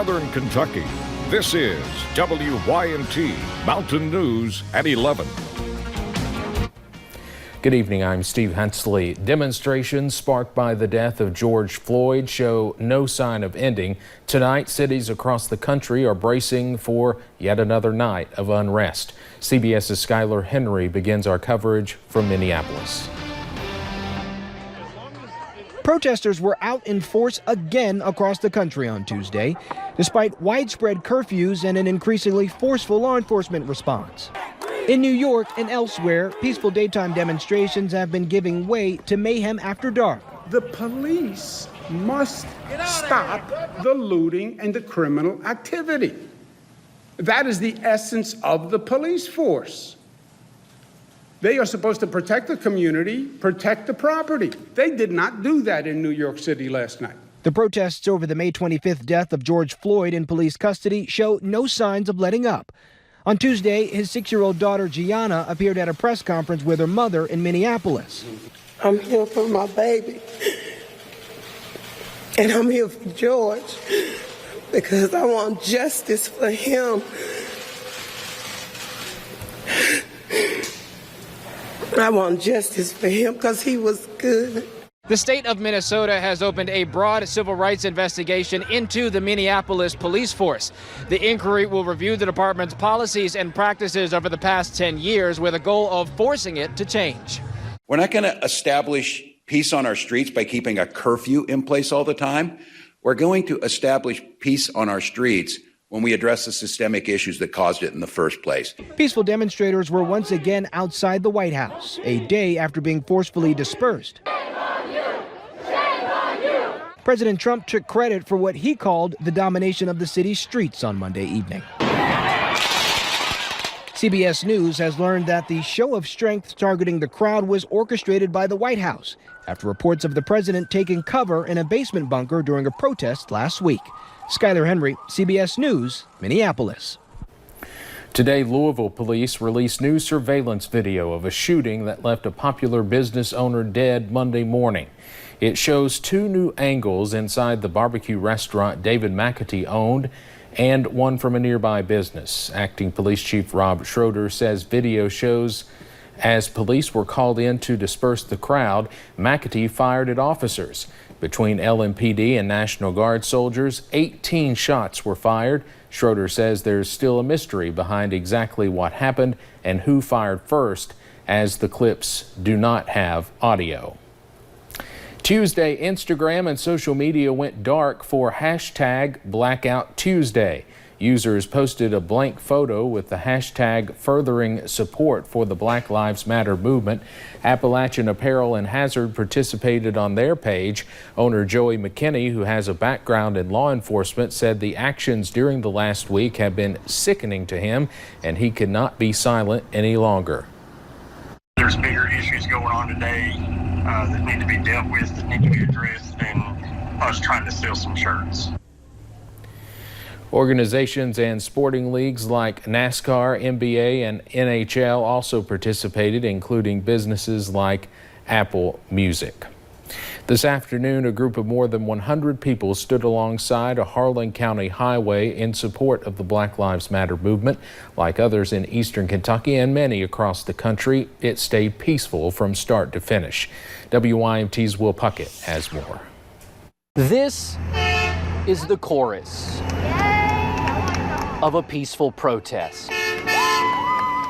Southern Kentucky. This is WYNT Mountain News at 11. Good evening, I'm Steve Hensley. Demonstrations sparked by the death of George Floyd show no sign of ending. Tonight, cities across the country are bracing for yet another night of unrest. CBS's Skylar Henry begins our coverage from Minneapolis. Protesters were out in force again across the country on Tuesday, despite widespread curfews and an increasingly forceful law enforcement response. In New York and elsewhere, peaceful daytime demonstrations have been giving way to mayhem after dark. The police must stop the looting and the criminal activity. That is the essence of the police force. They are supposed to protect the community, protect the property. They did not do that in New York City last night. The protests over the May 25th death of George Floyd in police custody show no signs of letting up. On Tuesday, his 6-year-old daughter, Gianna, appeared at a press conference with her mother in Minneapolis. I'm here for my baby, and I'm here for George because I want justice for him. I want justice for him because he was good. The state of Minnesota has opened a broad civil rights investigation into the Minneapolis police force. The inquiry will review the department's policies and practices over the past 10 years with a goal of forcing it to change. We're not going to establish peace on our streets by keeping a curfew in place all the time. We're going to establish peace on our streets when we address the systemic issues that caused it in the first place. Peaceful demonstrators were once again outside the White House, a day after being forcefully dispersed. President Trump took credit for what he called the domination of the city's streets on Monday evening. CBS News has learned that the show of strength targeting the crowd was orchestrated by the White House after reports of the president taking cover in a basement bunker during a protest last week. Skylar Henry, CBS News, Minneapolis. Today, Louisville police released new surveillance video of a shooting that left a popular business owner dead Monday morning. It shows 2 new angles inside the barbecue restaurant David McAtee owned and one from a nearby business. Acting Police Chief Rob Schroeder says video shows as police were called in to disperse the crowd, McAtee fired at officers. Between LMPD and National Guard soldiers, 18 shots were fired. Schroeder says there's still a mystery behind exactly what happened and who fired first, as the clips do not have audio. Tuesday, Instagram and social media went dark for hashtag Blackout Tuesday. Users posted a blank photo with the hashtag furthering support for the Black Lives Matter movement. Appalachian Apparel and Hazard participated on their page. Owner Joey McKinney, who has a background in law enforcement, said the actions during the last week have been sickening to him and he could not be silent any longer. There's bigger issues going on today that need to be dealt with, that need to be addressed, than us trying to sell some shirts. Organizations and sporting leagues like NASCAR, NBA, and NHL also participated, including businesses like Apple Music. This afternoon, a group of more than 100 people stood alongside a Harlan County highway in support of the Black Lives Matter movement. Like others in eastern Kentucky and many across the country, it stayed peaceful from start to finish. WYMT's Will Puckett has more. This is the chorus of a peaceful protest.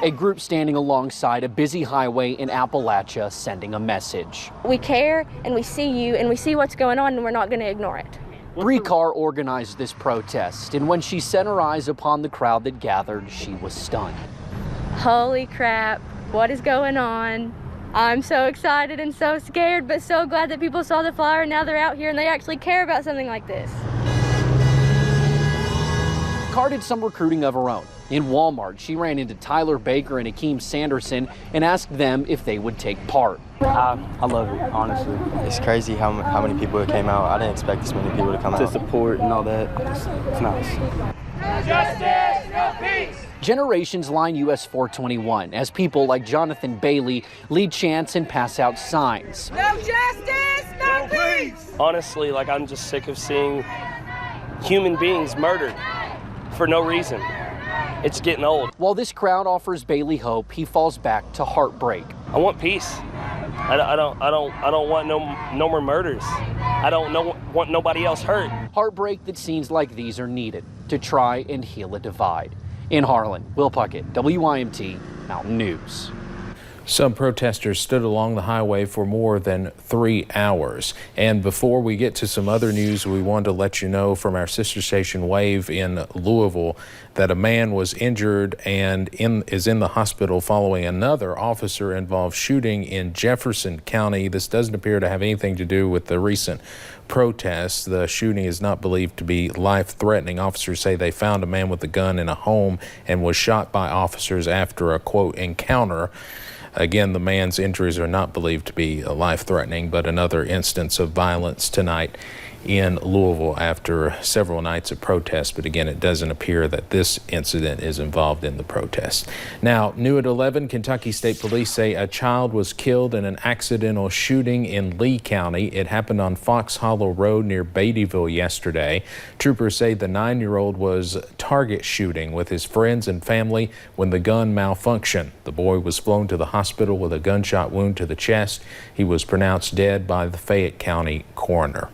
A group standing alongside a busy highway in Appalachia sending a message. We care and we see you and we see what's going on and we're not going to ignore it. Bree Carr organized this protest, and when she set her eyes upon the crowd that gathered, she was stunned. Holy crap, what is going on? I'm so excited and so scared, but so glad that people saw the flyer and now they're out here and they actually care about something like this. Carr did some recruiting of her own. In Walmart, she ran into Tyler Baker and Akeem Sanderson and asked them if they would take part. I love it, honestly. It's crazy how many people came out. I didn't expect this many people to come out. To support and all that. It's nice. Justice, no peace. Generations line US 421 as people like Jonathan Bailey lead chants and pass out signs. No justice, no peace. Honestly, I'm just sick of seeing human beings murdered for no reason. It's getting old. While this crowd offers Bailey hope, he falls back to heartbreak. I want peace. I don't want no more murders. I don't want nobody else hurt. Heartbreak that scenes like these are needed to try and heal a divide. In Harlan, Will Puckett, WYMT Mountain News. Some protesters stood along the highway for more than 3 hours. And before we get to some other news, we wanted to let you know from our sister station Wave in Louisville that a man was injured and is in the hospital following another officer-involved shooting in Jefferson County. This doesn't appear to have anything to do with the recent protests. The shooting is not believed to be life-threatening. Officers say they found a man with a gun in a home and was shot by officers after a, quote, encounter. Again, the man's injuries are not believed to be life-threatening, but another instance of violence tonight in Louisville after several nights of protests. But again, it doesn't appear that this incident is involved in the protest. Now, new at 11, Kentucky State Police say a child was killed in an accidental shooting in Lee County. It happened on Fox Hollow Road near Beattyville yesterday. Troopers say the 9-year-old was target shooting with his friends and family when the gun malfunctioned. The boy was flown to the hospital with a gunshot wound to the chest. He was pronounced dead by the Fayette County coroner.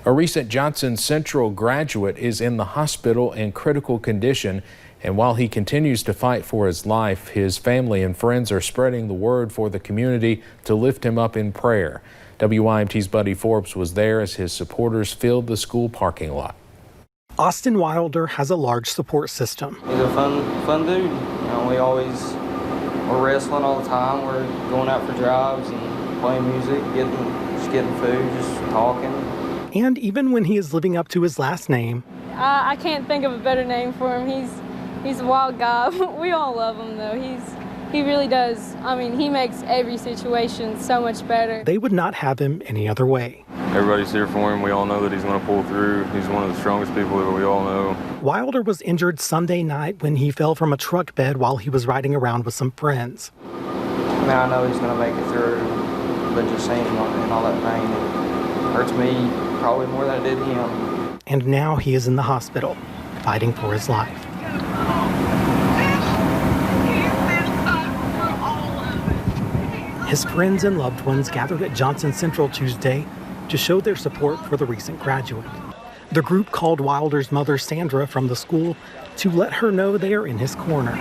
A recent Johnson Central graduate is in the hospital in critical condition, and while he continues to fight for his life, his family and friends are spreading the word for the community to lift him up in prayer. WYMT's Buddy Forbes was there as his supporters filled the school parking lot. Austin Wilder has a large support system. He's a fun dude. You know, we're wrestling all the time. We're going out for drives and playing music, getting food, just talking. And even when he is living up to his last name, I can't think of a better name for him. He's a wild guy. We all love him though. He really does. I mean, he makes every situation so much better. They would not have him any other way. Everybody's here for him. We all know that he's going to pull through. He's one of the strongest people that we all know. Wilder was injured Sunday night when he fell from a truck bed while he was riding around with some friends. I mean, I know he's going to make it through, but just seeing him in all that pain, it hurts me probably more than it did him. And now he is in the hospital, fighting for his life. His friends and loved ones gathered at Johnson Central Tuesday to show their support for the recent graduate. The group called Wilder's mother, Sandra, from the school to let her know they are in his corner.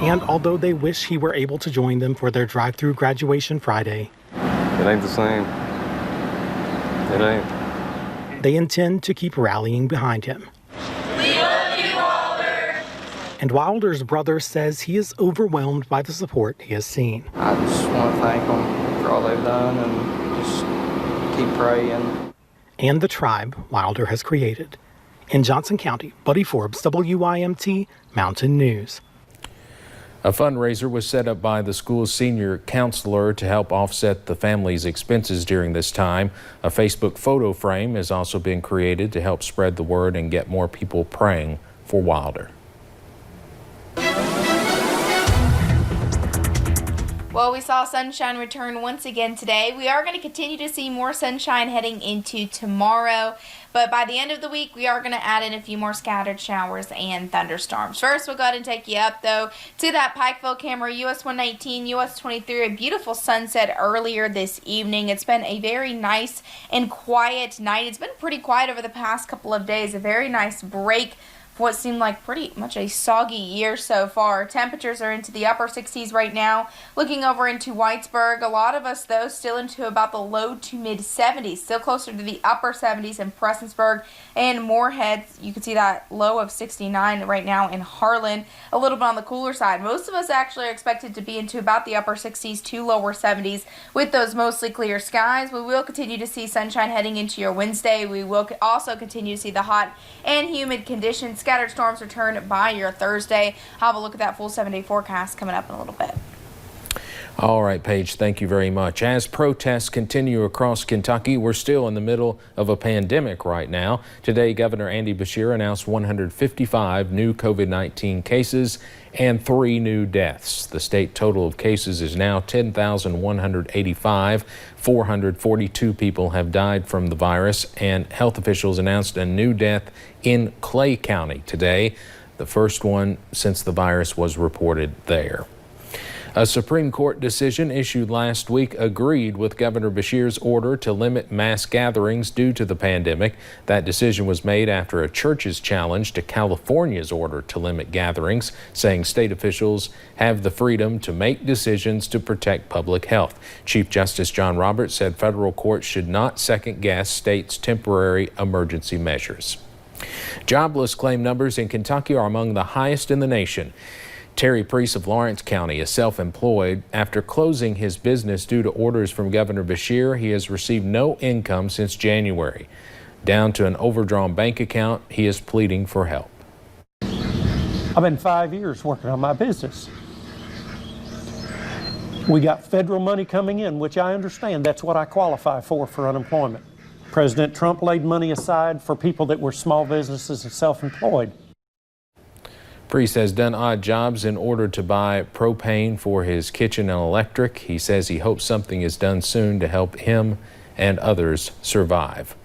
And although they wish he were able to join them for their drive-through graduation Friday, it ain't the same. It ain't. They intend to keep rallying behind him. We love you, Wilder. And Wilder's brother says he is overwhelmed by the support he has seen. I just want to thank them for all they've done and just keep praying. And the tribe Wilder has created. In Johnson County, Buddy Forbes, WYMT Mountain News. A fundraiser was set up by the school's senior counselor to help offset the family's expenses during this time. A Facebook photo frame has also been created to help spread the word and get more people praying for Wilder. Well, we saw sunshine return once again today. We are going to continue to see more sunshine heading into tomorrow. But by the end of the week, we are going to add in a few more scattered showers and thunderstorms. First, we'll go ahead and take you up, though, to that Pikeville camera, US 119, US 23, a beautiful sunset earlier this evening. It's been a very nice and quiet night. It's been pretty quiet over the past couple of days. A very nice break for what seemed like pretty much a soggy year so far. Temperatures are into the upper 60s right now. Looking over into Whitesburg, a lot of us, though, still into about the low to mid 70s. Still closer to the upper 70s in Prestonsburg and Moorhead. You can see that low of 69 right now in Harlan. A little bit on the cooler side. Most of us actually are expected to be into about the upper 60s to lower 70s with those mostly clear skies. We will continue to see sunshine heading into your Wednesday. We will also continue to see the hot and humid conditions. Scattered storms return by your Thursday. I'll have a look at that full 7-day forecast coming up in a little bit. All right, Paige, thank you very much. As protests continue across Kentucky, we're still in the middle of a pandemic right now. Today, Governor Andy Beshear announced 155 new COVID-19 cases and 3 new deaths. The state total of cases is now 10,185. 442 people have died from the virus, and health officials announced a new death in Clay County today, the first one since the virus was reported there. A Supreme Court decision issued last week agreed with Governor Beshear's order to limit mass gatherings due to the pandemic. That decision was made after a church's challenge to California's order to limit gatherings, saying state officials have the freedom to make decisions to protect public health. Chief Justice John Roberts said federal courts should not second-guess states' temporary emergency measures. Jobless claim numbers in Kentucky are among the highest in the nation. Terry Priest of Lawrence County is self-employed. After closing his business due to orders from Governor Beshear, he has received no income since January. Down to an overdrawn bank account, he is pleading for help. I've been 5 years working on my business. We got federal money coming in, which I understand that's what I qualify for unemployment. President Trump laid money aside for people that were small businesses and self-employed. Priest has done odd jobs in order to buy propane for his kitchen and electric. He says he hopes something is done soon to help him and others survive.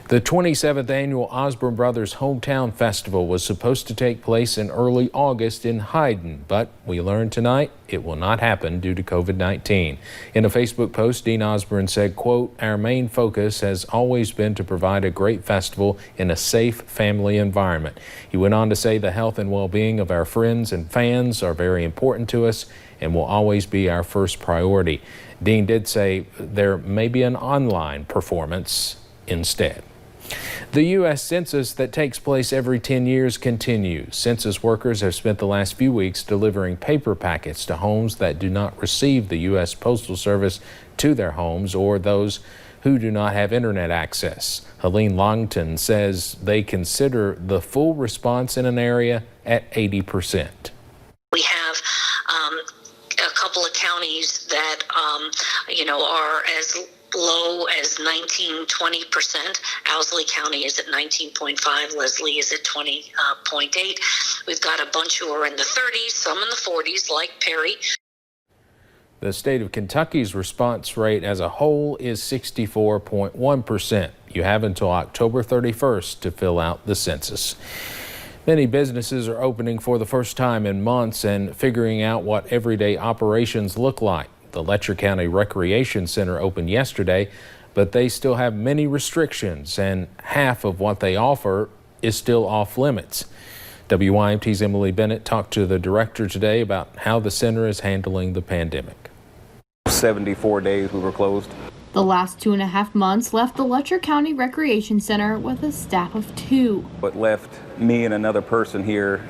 The 27th annual Osborne Brothers Hometown Festival was supposed to take place in early August in Hyden, but we learned tonight it will not happen due to COVID-19. In a Facebook post, Dean Osborne said, quote, "Our main focus has always been to provide a great festival in a safe family environment." He went on to say the health and well-being of our friends and fans are very important to us and will always be our first priority. Dean did say there may be an online performance instead. The U.S. Census that takes place every 10 years continues. Census workers have spent the last few weeks delivering paper packets to homes that do not receive the U.S. Postal Service to their homes or those who do not have internet access. Helene Longton says they consider the full response in an area at 80%. We have a couple of counties that, are as low as 19-20%. Owsley County is at 19.5. Leslie is at 20.8. We've got a bunch who are in the 30s, some in the 40s, like Perry. The state of Kentucky's response rate as a whole is 64.1%. You have until October 31st to fill out the census. Many businesses are opening for the first time in months and figuring out what everyday operations look like. The Letcher County Recreation Center opened yesterday, but they still have many restrictions, and half of what they offer is still off limits. WYMT's Emily Bennett talked to the director today about how the center is handling the pandemic. 74 days we were closed. The last 2.5 months left the Letcher County Recreation Center with a staff of 2. But left me and another person here,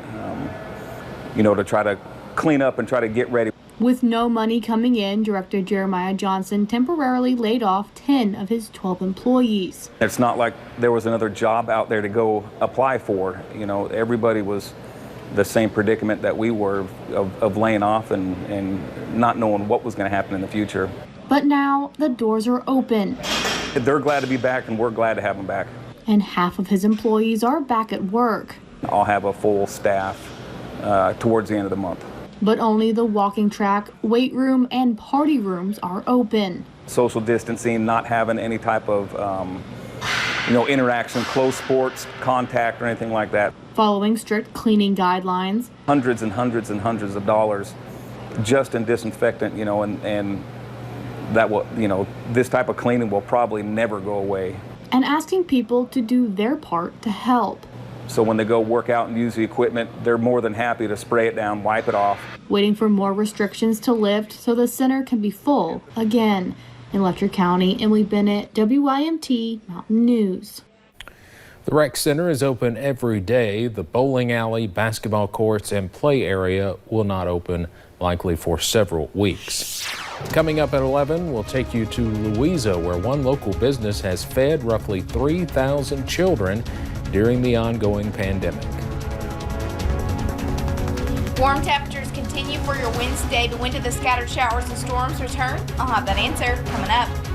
to try to clean up and try to get ready. With no money coming in, Director Jeremiah Johnson temporarily laid off 10 of his 12 employees. It's not like there was another job out there to go apply for. Everybody was the same predicament that we were of laying off and not knowing what was going to happen in the future. But now the doors are open. They're glad to be back, and we're glad to have them back. And half of his employees are back at work. I'll have a full staff towards the end of the month. But only the walking track, weight room, and party rooms are open. Social distancing, not having any type of interaction, close sports, contact, or anything like that. Following strict cleaning guidelines. Hundreds and hundreds and hundreds of dollars just in disinfectant, and that will, this type of cleaning will probably never go away. And asking people to do their part to help. So when they go work out and use the equipment, they're more than happy to spray it down, wipe it off. Waiting for more restrictions to lift so the center can be full again. In Letcher County, Emily Bennett, WYMT Mountain News. The rec center is open every day. The bowling alley, basketball courts, and play area will not open likely for several weeks. Coming up at 11, we'll take you to Louisville, where one local business has fed roughly 3,000 children during the ongoing pandemic. Warm temperatures continue for your Wednesday, but when do the scattered showers and storms return? I'll have that answer coming up.